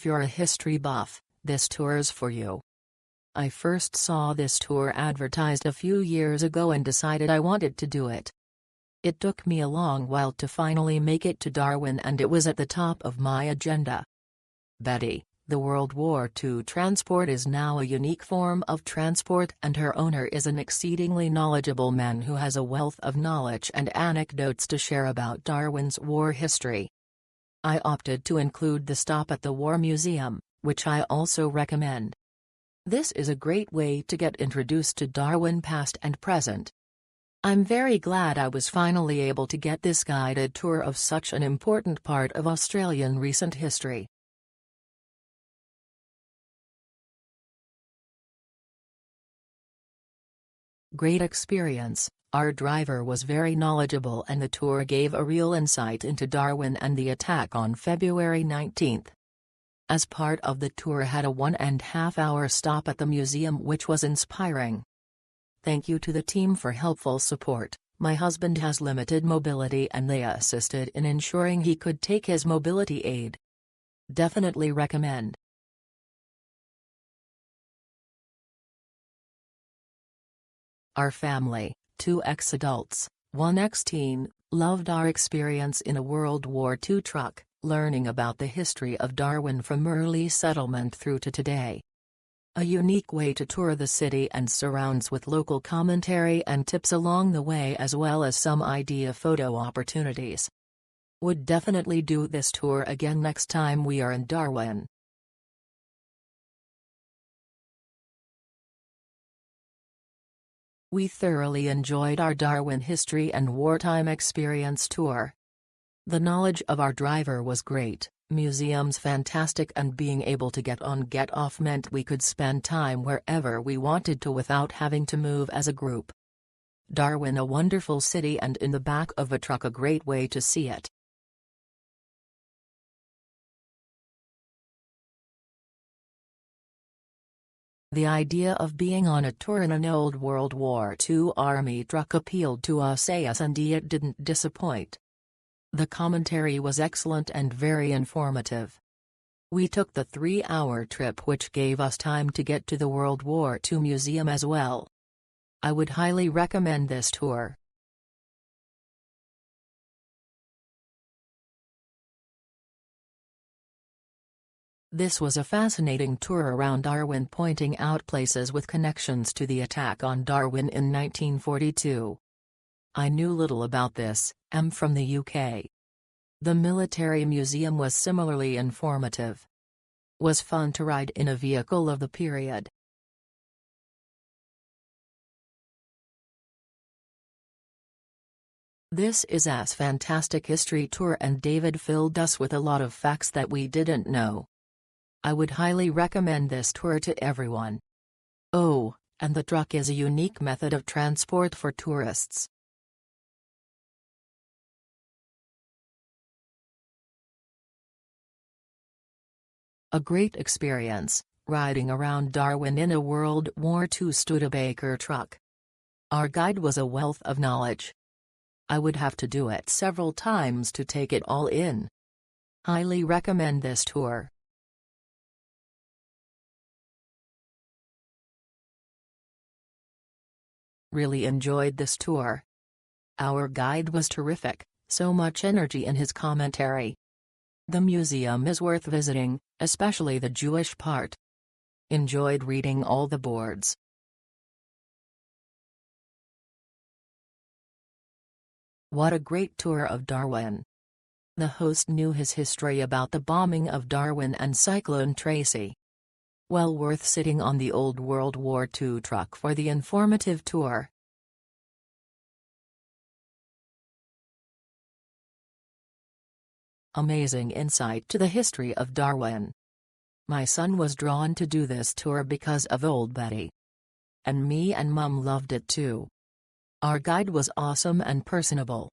you're a history buff, this tour's for you. I first saw this tour advertised a few years ago and decided I wanted to do it. It took me a long while to finally make it to Darwin, and it was at the top of my agenda. Betty, the World War II transport is now a unique form of transport, and her owner is an exceedingly knowledgeable man who has a wealth of knowledge and anecdotes to share about Darwin's war history. I opted to include the stop at the War Museum, which I also recommend. This is a great way to get introduced to Darwin past and present. I'm very glad I was finally able to get this guided tour of such an important part of Australian recent history. Great experience. Our driver was very knowledgeable and the tour gave a real insight into Darwin and the attack on February 19. As part of the tour had a 1.5-hour stop at the museum, which was inspiring. Thank you to the team for helpful support. My husband has limited mobility and they assisted in ensuring he could take his mobility aid. Definitely recommend. Our family, 2 ex-adults, 1 ex-teen, loved our experience in a World War II truck, learning about the history of Darwin from early settlement through to today. A unique way to tour the city and surrounds with local commentary and tips along the way, as well as some idea photo opportunities. Would definitely do this tour again next time we are in Darwin. We thoroughly enjoyed our Darwin History and Wartime Experience tour. The knowledge of our driver was great, museums fantastic, and being able to get on get off meant we could spend time wherever we wanted to without having to move as a group. Darwin a wonderful city, and in the back of a truck a great way to see it. The idea of being on a tour in an old World War II Army truck appealed to us, and it didn't disappoint. The commentary was excellent and very informative. We took the 3-hour trip, which gave us time to get to the World War II Museum as well. I would highly recommend this tour. This was a fascinating tour around Darwin, pointing out places with connections to the attack on Darwin in 1942. I knew little about this. I'm from the UK. The military museum was similarly informative. Was fun to ride in a vehicle of the period. This is a fantastic history tour, and David filled us with a lot of facts that we didn't know. I would highly recommend this tour to everyone. Oh, and the truck is a unique method of transport for tourists. A great experience, riding around Darwin in a World War II Studebaker truck. Our guide was a wealth of knowledge. I would have to do it several times to take it all in. Highly recommend this tour. Really enjoyed this tour. Our guide was terrific, so much energy in his commentary. The museum is worth visiting, especially the Jewish part. Enjoyed reading all the boards. What a great tour of Darwin. The host knew his history about the bombing of Darwin and Cyclone Tracy. Well worth sitting on the old World War II truck for the informative tour. Amazing insight to the history of Darwin. My son was drawn to do this tour because of old Betty. And me and Mum loved it too. Our guide was awesome and personable.